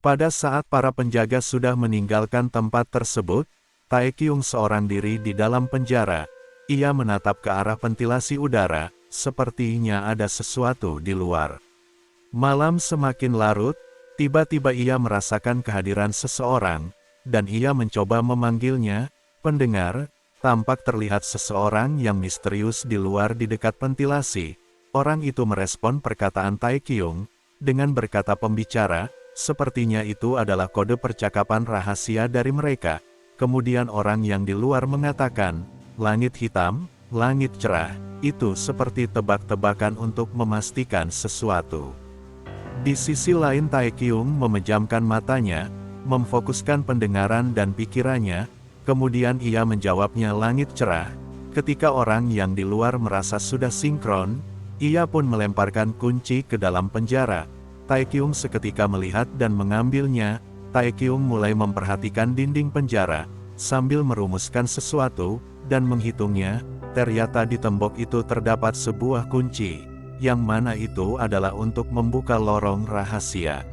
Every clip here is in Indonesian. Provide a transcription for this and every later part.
Pada saat para penjaga sudah meninggalkan tempat tersebut, Taekyung seorang diri di dalam penjara. Ia menatap ke arah ventilasi udara, sepertinya ada sesuatu di luar. Malam semakin larut, tiba-tiba ia merasakan kehadiran seseorang, dan ia mencoba memanggilnya. Pendengar, tampak terlihat seseorang yang misterius di luar di dekat ventilasi. Orang itu merespon perkataan Taekyung, dengan berkata pembicara, sepertinya itu adalah kode percakapan rahasia dari mereka. Kemudian orang yang di luar mengatakan, langit hitam, langit cerah, itu seperti tebak-tebakan untuk memastikan sesuatu. Di sisi lain Taekyung memejamkan matanya, memfokuskan pendengaran dan pikirannya, kemudian ia menjawabnya langit cerah. Ketika orang yang di luar merasa sudah sinkron, ia pun melemparkan kunci ke dalam penjara. Taekyung seketika melihat dan mengambilnya. Taekyung mulai memperhatikan dinding penjara, sambil merumuskan sesuatu, dan menghitungnya. Ternyata di tembok itu terdapat sebuah kunci, yang mana itu adalah untuk membuka lorong rahasia.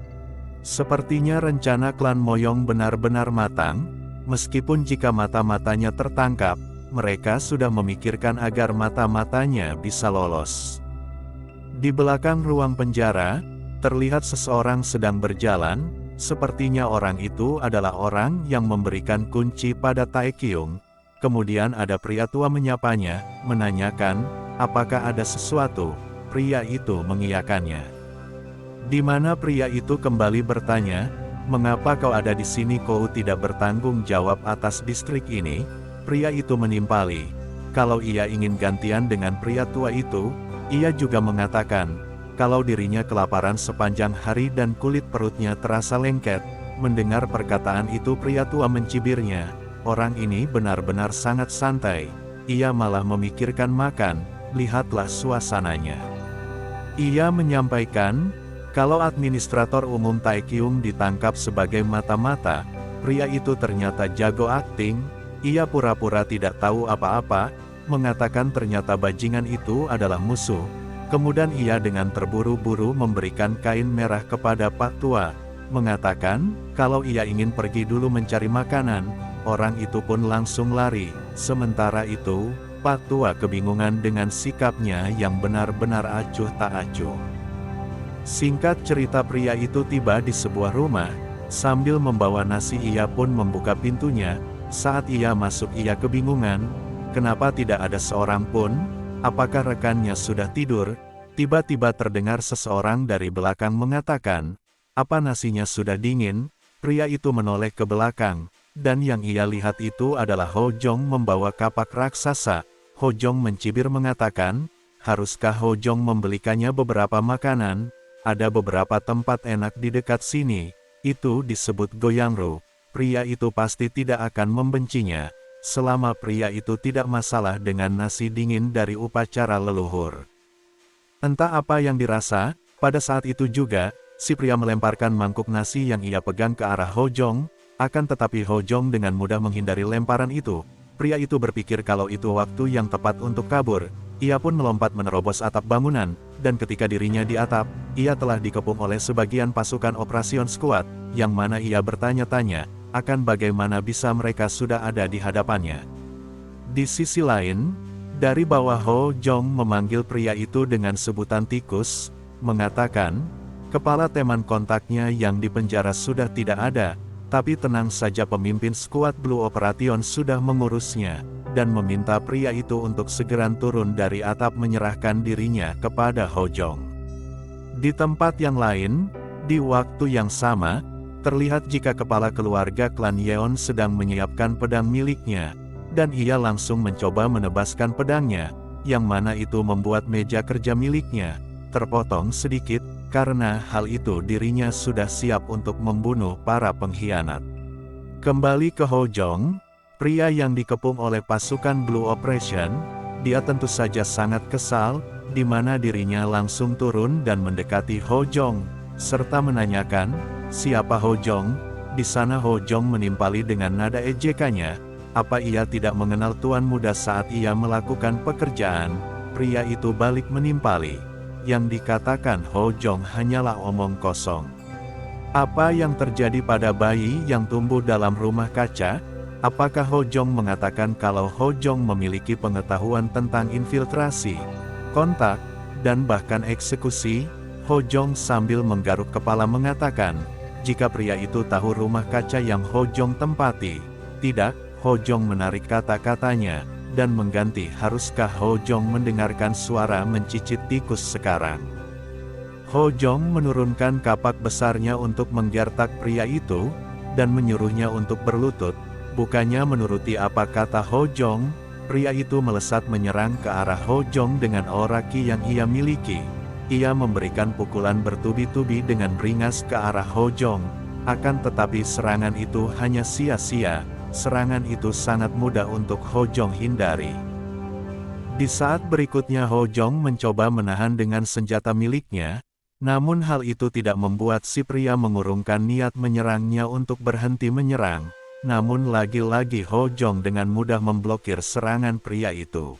Sepertinya rencana klan Moyong benar-benar matang, meskipun jika mata-matanya tertangkap, mereka sudah memikirkan agar mata-matanya bisa lolos. Di belakang ruang penjara, terlihat seseorang sedang berjalan. Sepertinya orang itu adalah orang yang memberikan kunci pada Taekyung. Kemudian ada pria tua menyapanya, menanyakan, apakah ada sesuatu? Pria itu mengiyakannya. Di mana pria itu kembali bertanya, mengapa kau ada di sini? Kau tidak bertanggung jawab atas distrik ini? Pria itu menimpali. Kalau ia ingin gantian dengan pria tua itu, ia juga mengatakan, kalau dirinya kelaparan sepanjang hari dan kulit perutnya terasa lengket. Mendengar perkataan itu pria tua mencibirnya, orang ini benar-benar sangat santai, ia malah memikirkan makan, lihatlah suasananya. Ia menyampaikan, kalau administrator umum Taekyung ditangkap sebagai mata-mata, pria itu ternyata jago akting. Ia pura-pura tidak tahu apa-apa, mengatakan ternyata bajingan itu adalah musuh. Kemudian ia dengan terburu-buru memberikan kain merah kepada Pak Tua, mengatakan, kalau ia ingin pergi dulu mencari makanan, orang itu pun langsung lari. Sementara itu, Pak Tua kebingungan dengan sikapnya yang benar-benar acuh tak acuh. Singkat cerita pria itu tiba di sebuah rumah, sambil membawa nasi ia pun membuka pintunya. Saat ia masuk ia kebingungan, kenapa tidak ada seorang pun? Apakah rekannya sudah tidur? Tiba-tiba terdengar seseorang dari belakang mengatakan, apa nasinya sudah dingin? Pria itu menoleh ke belakang, dan yang ia lihat itu adalah Ho Jong membawa kapak raksasa. Ho Jong mencibir mengatakan, haruskah Ho Jong membelikannya beberapa makanan? Ada beberapa tempat enak di dekat sini, itu disebut Goyangru. Pria itu pasti tidak akan membencinya, selama pria itu tidak masalah dengan nasi dingin dari upacara leluhur. Entah apa yang dirasa, pada saat itu juga, si pria melemparkan mangkuk nasi yang ia pegang ke arah Ho Jong, akan tetapi Ho Jong dengan mudah menghindari lemparan itu. Pria itu berpikir kalau itu waktu yang tepat untuk kabur. Ia pun melompat menerobos atap bangunan, dan ketika dirinya di atap, ia telah dikepung oleh sebagian pasukan Operation Squad, yang mana ia bertanya-tanya, akan bagaimana bisa mereka sudah ada di hadapannya. Di sisi lain, dari bawah Ho Jong memanggil pria itu dengan sebutan tikus, mengatakan, kepala teman kontaknya yang di penjara sudah tidak ada, tapi tenang saja pemimpin skuad Blue Operation sudah mengurusnya, dan meminta pria itu untuk segera turun dari atap menyerahkan dirinya kepada Ho Jong. Di tempat yang lain, di waktu yang sama, terlihat jika kepala keluarga klan Yeon sedang menyiapkan pedang miliknya, dan ia langsung mencoba menebaskan pedangnya, yang mana itu membuat meja kerja miliknya terpotong sedikit, karena hal itu dirinya sudah siap untuk membunuh para pengkhianat. Kembali ke Ho Jong, pria yang dikepung oleh pasukan Blue Operation, dia tentu saja sangat kesal, di mana dirinya langsung turun dan mendekati Ho Jong, serta menanyakan, siapa Ho Jong? Di sana Ho Jong menimpali dengan nada ejekannya, apa ia tidak mengenal tuan muda saat ia melakukan pekerjaan? Pria itu balik menimpali, yang dikatakan Ho Jong hanyalah omong kosong. Apa yang terjadi pada bayi yang tumbuh dalam rumah kaca? Apakah Ho Jong mengatakan kalau Ho Jong memiliki pengetahuan tentang infiltrasi, kontak, dan bahkan eksekusi? Ho Jong sambil menggaruk kepala mengatakan, jika pria itu tahu rumah kaca yang Ho Jong tempati. Tidak, Ho Jong menarik kata-katanya, dan mengganti, haruskah Ho Jong mendengarkan suara mencicit tikus sekarang? Ho Jong menurunkan kapak besarnya untuk menggertak pria itu, dan menyuruhnya untuk berlutut. Bukannya menuruti apa kata Ho Jong, pria itu melesat menyerang ke arah Ho Jong dengan aura ki yang ia miliki. Ia memberikan pukulan bertubi-tubi dengan beringas ke arah Ho Jong. Akan tetapi serangan itu hanya sia-sia, serangan itu sangat mudah untuk Ho Jong hindari. Di saat berikutnya Ho Jong mencoba menahan dengan senjata miliknya, namun hal itu tidak membuat si pria mengurungkan niat menyerangnya untuk berhenti menyerang. Namun lagi-lagi Ho Jong dengan mudah memblokir serangan pria itu.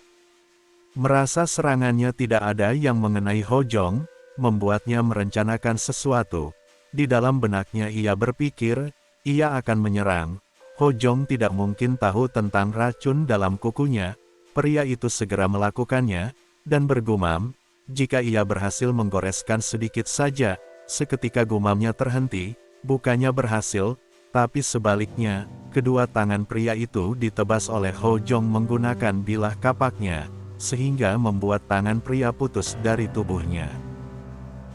Merasa serangannya tidak ada yang mengenai Ho Jong, membuatnya merencanakan sesuatu. Di dalam benaknya ia berpikir, ia akan menyerang. Ho Jong tidak mungkin tahu tentang racun dalam kukunya. Pria itu segera melakukannya, dan bergumam, jika ia berhasil menggoreskan sedikit saja, seketika gumamnya terhenti, bukannya berhasil, tapi sebaliknya, kedua tangan pria itu ditebas oleh Ho Jong menggunakan bilah kapaknya, sehingga membuat tangan pria putus dari tubuhnya.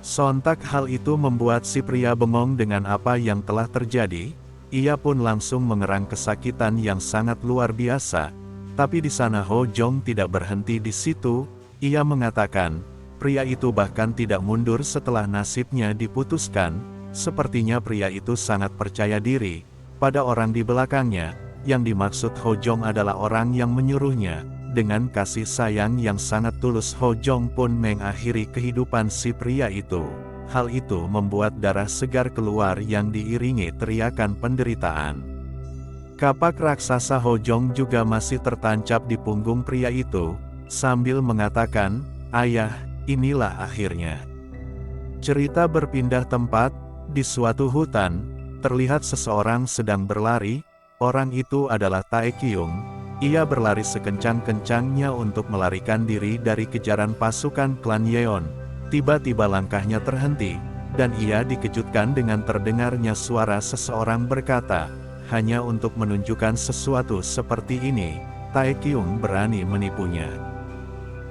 Sontak hal itu membuat si pria bengong dengan apa yang telah terjadi, ia pun langsung mengerang kesakitan yang sangat luar biasa. Tapi di sana Ho Jong tidak berhenti di situ, ia mengatakan, pria itu bahkan tidak mundur setelah nasibnya diputuskan. Sepertinya pria itu sangat percaya diri pada orang di belakangnya. Yang dimaksud Ho Jong adalah orang yang menyuruhnya. Dengan kasih sayang yang sangat tulus Ho Jong pun mengakhiri kehidupan si pria itu. Hal itu membuat darah segar keluar yang diiringi teriakan penderitaan. Kapak raksasa Ho Jong juga masih tertancap di punggung pria itu, sambil mengatakan, "Ayah, inilah akhirnya." Cerita berpindah tempat. Di suatu hutan, terlihat seseorang sedang berlari. Orang itu adalah Tae Kyung. Ia berlari sekencang-kencangnya untuk melarikan diri dari kejaran pasukan klan Yeon. Tiba-tiba langkahnya terhenti, dan ia dikejutkan dengan terdengarnya suara seseorang berkata, hanya untuk menunjukkan sesuatu seperti ini, Tae Kyung berani menipunya.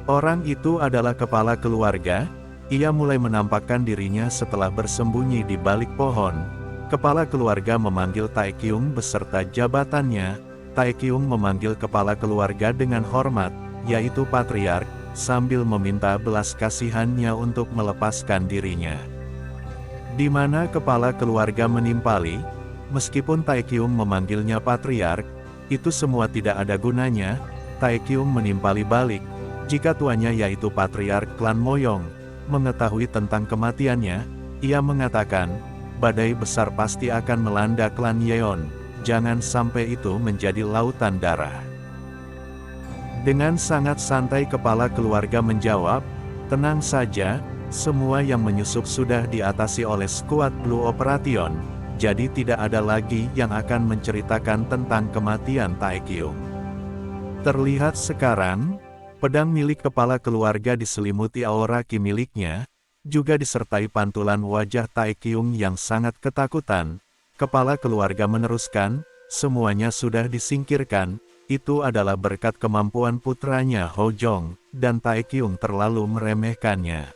Orang itu adalah kepala keluarga. Ia mulai menampakkan dirinya setelah bersembunyi di balik pohon. Kepala keluarga memanggil Tae Kyung beserta jabatannya. Tae Kyung memanggil kepala keluarga dengan hormat, yaitu patriark, sambil meminta belas kasihannya untuk melepaskan dirinya. Di mana kepala keluarga menimpali, meskipun Tae Kyung memanggilnya patriark, itu semua tidak ada gunanya. Tae Kyung menimpali balik. Jika tuannya yaitu patriark klan Moyong mengetahui tentang kematiannya, ia mengatakan, badai besar pasti akan melanda klan Yeon, jangan sampai itu menjadi lautan darah. Dengan sangat santai kepala keluarga menjawab, tenang saja, semua yang menyusup sudah diatasi oleh skuad Blue Operation, jadi tidak ada lagi yang akan menceritakan tentang kematian Tae Kyung. Terlihat sekarang, pedang milik kepala keluarga diselimuti aura ki miliknya, juga disertai pantulan wajah Tae Kyung yang sangat ketakutan. Kepala keluarga meneruskan, semuanya sudah disingkirkan, itu adalah berkat kemampuan putranya Ho Jong, dan Tae Kyung terlalu meremehkannya.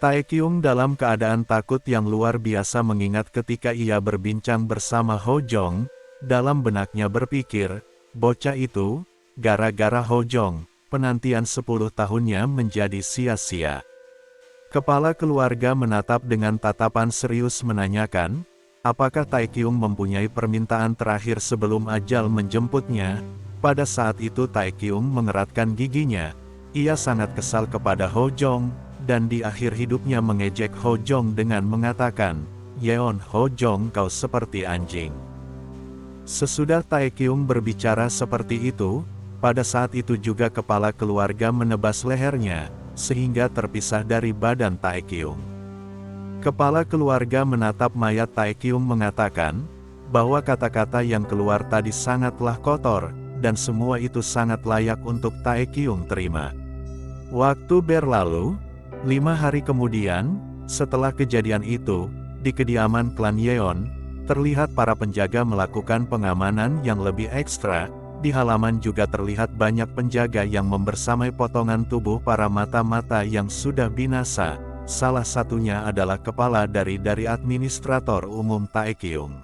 Tae Kyung dalam keadaan takut yang luar biasa mengingat ketika ia berbincang bersama Ho Jong, dalam benaknya berpikir, bocah itu, gara-gara Ho Jong, penantian 10 tahunnya menjadi sia-sia. Kepala keluarga menatap dengan tatapan serius menanyakan, apakah Tae Kyung mempunyai permintaan terakhir sebelum ajal menjemputnya? Pada saat itu Tae Kyung mengeratkan giginya. Ia sangat kesal kepada Ho Jong, dan di akhir hidupnya mengejek Ho Jong dengan mengatakan, Yeon Ho Jong kau seperti anjing. Sesudah Tae Kyung berbicara seperti itu, pada saat itu juga kepala keluarga menebas lehernya, sehingga terpisah dari badan Tae Kyung. Kepala keluarga menatap mayat Taekyung mengatakan, bahwa kata-kata yang keluar tadi sangatlah kotor, dan semua itu sangat layak untuk Taekyung terima. Waktu berlalu, 5 hari kemudian, setelah kejadian itu, di kediaman klan Yeon, terlihat para penjaga melakukan pengamanan yang lebih ekstra. Di halaman juga terlihat banyak penjaga yang membersamai potongan tubuh para mata-mata yang sudah binasa. Salah satunya adalah kepala dari administrator umum Taekyung.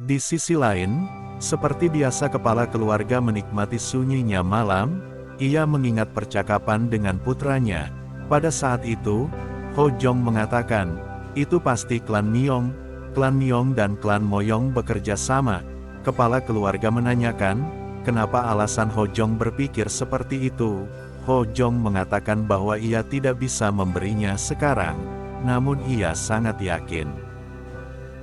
Di sisi lain, seperti biasa kepala keluarga menikmati sunyinya malam, ia mengingat percakapan dengan putranya. Pada saat itu, Ho Jong mengatakan, itu pasti klan Myong dan klan Moyong bekerja sama. Kepala keluarga menanyakan, kenapa alasan Ho Jong berpikir seperti itu. Ho Jong mengatakan bahwa ia tidak bisa memberinya sekarang, namun ia sangat yakin.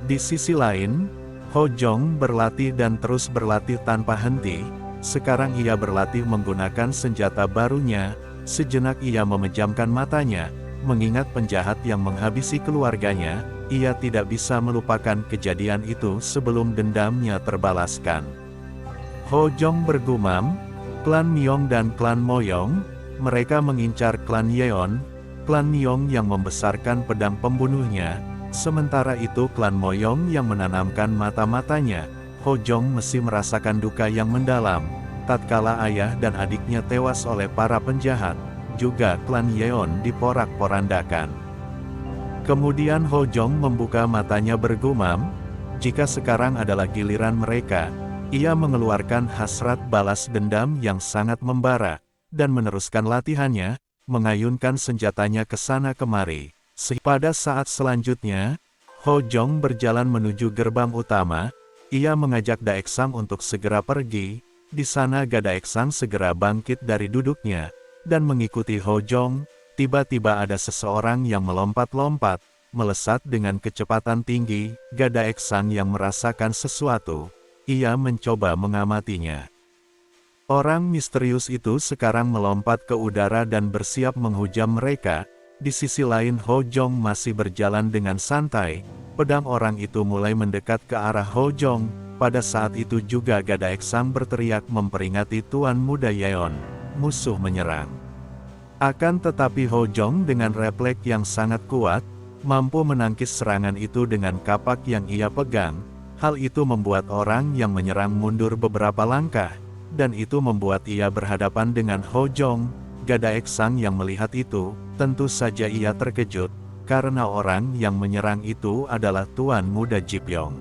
Di sisi lain, Ho Jong berlatih dan terus berlatih tanpa henti. Sekarang ia berlatih menggunakan senjata barunya. Sejenak ia memejamkan matanya, mengingat penjahat yang menghabisi keluarganya. Ia tidak bisa melupakan kejadian itu sebelum dendamnya terbalaskan. Ho Jong bergumam, klan Myong dan klan Moyong, mereka mengincar klan Yeon, klan Myong yang membesarkan pedang pembunuhnya. Sementara itu klan Moyong yang menanamkan mata-matanya. Ho Jong mesti merasakan duka yang mendalam, tatkala ayah dan adiknya tewas oleh para penjahat. Juga klan Yeon diporak-porandakan. Kemudian Ho Jong membuka matanya bergumam, jika sekarang adalah giliran mereka. Ia mengeluarkan hasrat balas dendam yang sangat membara, dan meneruskan latihannya, mengayunkan senjatanya ke sana kemari. Pada saat selanjutnya, Ho Jong berjalan menuju gerbang utama. Ia mengajak Daeksang untuk segera pergi. Di sana Daeksang segera bangkit dari duduknya, dan mengikuti Ho Jong. Tiba-tiba ada seseorang yang melompat-lompat, melesat dengan kecepatan tinggi. Daeksang yang merasakan sesuatu. Ia mencoba mengamatinya. Orang misterius itu sekarang melompat ke udara dan bersiap menghujam mereka. Di sisi lain Ho Jong masih berjalan dengan santai. Pedang orang itu mulai mendekat ke arah Ho Jong. Pada saat itu juga Daeksang berteriak memperingati Tuan Muda Yeon. Musuh menyerang. Akan tetapi Ho Jong dengan refleks yang sangat kuat, mampu menangkis serangan itu dengan kapak yang ia pegang. Hal itu membuat orang yang menyerang mundur beberapa langkah, dan itu membuat ia berhadapan dengan Ho Jong. Daeksang yang melihat itu, tentu saja ia terkejut, karena orang yang menyerang itu adalah Tuan Muda Ji Pyong.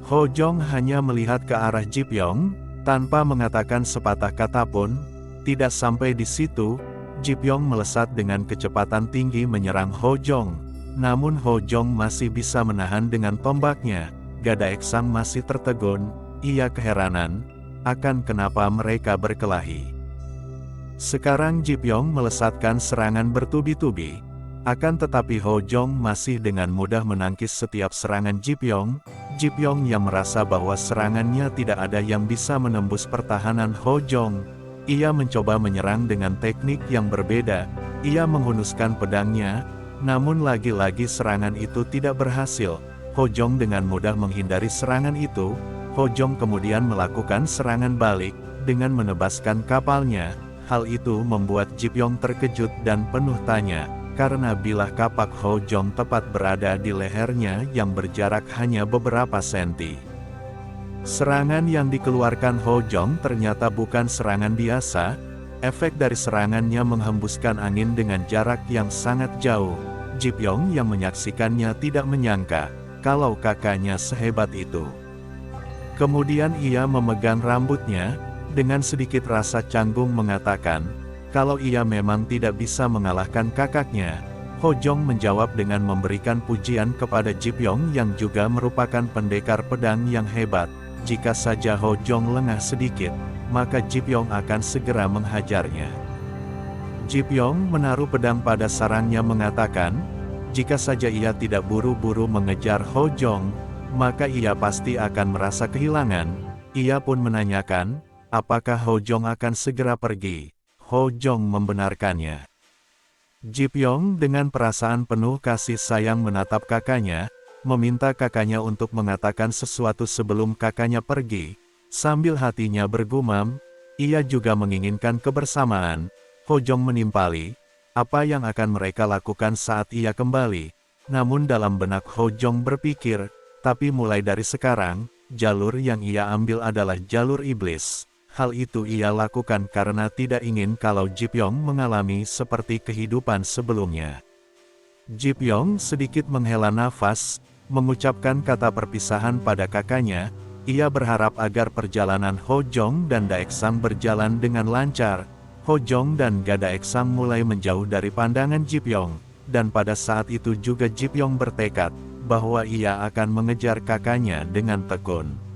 Ho Jong hanya melihat ke arah Ji Pyong, tanpa mengatakan sepatah kata pun. Tidak sampai di situ, Ji Pyong melesat dengan kecepatan tinggi menyerang Ho Jong. Namun Ho Jong masih bisa menahan dengan tombaknya. Daeksang masih tertegun, ia keheranan, akan kenapa mereka berkelahi. Sekarang Ji Pyong melesatkan serangan bertubi-tubi. Akan tetapi Ho Jong masih dengan mudah menangkis setiap serangan Ji Pyong. Ji Pyong yang merasa bahwa serangannya tidak ada yang bisa menembus pertahanan Ho Jong. Ia mencoba menyerang dengan teknik yang berbeda. Ia menghunuskan pedangnya, namun lagi-lagi serangan itu tidak berhasil. Ho Jong dengan mudah menghindari serangan itu. Ho Jong kemudian melakukan serangan balik, dengan menebaskan kapalnya. Hal itu membuat Ji Pyong terkejut dan penuh tanya, karena bilah kapak Ho Jong tepat berada di lehernya yang berjarak hanya beberapa senti. Serangan yang dikeluarkan Ho Jong ternyata bukan serangan biasa. Efek dari serangannya menghembuskan angin dengan jarak yang sangat jauh. Ji Pyong yang menyaksikannya tidak menyangka, kalau kakaknya sehebat itu. Kemudian ia memegang rambutnya, dengan sedikit rasa canggung mengatakan, kalau ia memang tidak bisa mengalahkan kakaknya. Ho Jong menjawab dengan memberikan pujian kepada Ji Pyong yang juga merupakan pendekar pedang yang hebat. Jika saja Ho Jong lengah sedikit, maka Ji Pyong akan segera menghajarnya. Ji Pyong menaruh pedang pada sarangnya mengatakan, jika saja ia tidak buru-buru mengejar Ho Jong, maka ia pasti akan merasa kehilangan. Ia pun menanyakan, apakah Ho Jong akan segera pergi? Ho Jong membenarkannya. Ji Pyong dengan perasaan penuh kasih sayang menatap kakaknya, meminta kakaknya untuk mengatakan sesuatu sebelum kakaknya pergi. Sambil hatinya bergumam, ia juga menginginkan kebersamaan. Ho Jong menimpali, apa yang akan mereka lakukan saat ia kembali. Namun dalam benak Ho Jong berpikir, tapi mulai dari sekarang, jalur yang ia ambil adalah jalur iblis. Hal itu ia lakukan karena tidak ingin kalau Ji Pyong mengalami seperti kehidupan sebelumnya. Ji Pyong sedikit menghela nafas, mengucapkan kata perpisahan pada kakaknya. Ia berharap agar perjalanan Ho Jong dan Daeksang berjalan dengan lancar. Ho Jong dan Daeksang mulai menjauh dari pandangan Ji Pyong, dan pada saat itu juga Ji Pyong bertekad bahwa ia akan mengejar kakaknya dengan tekun.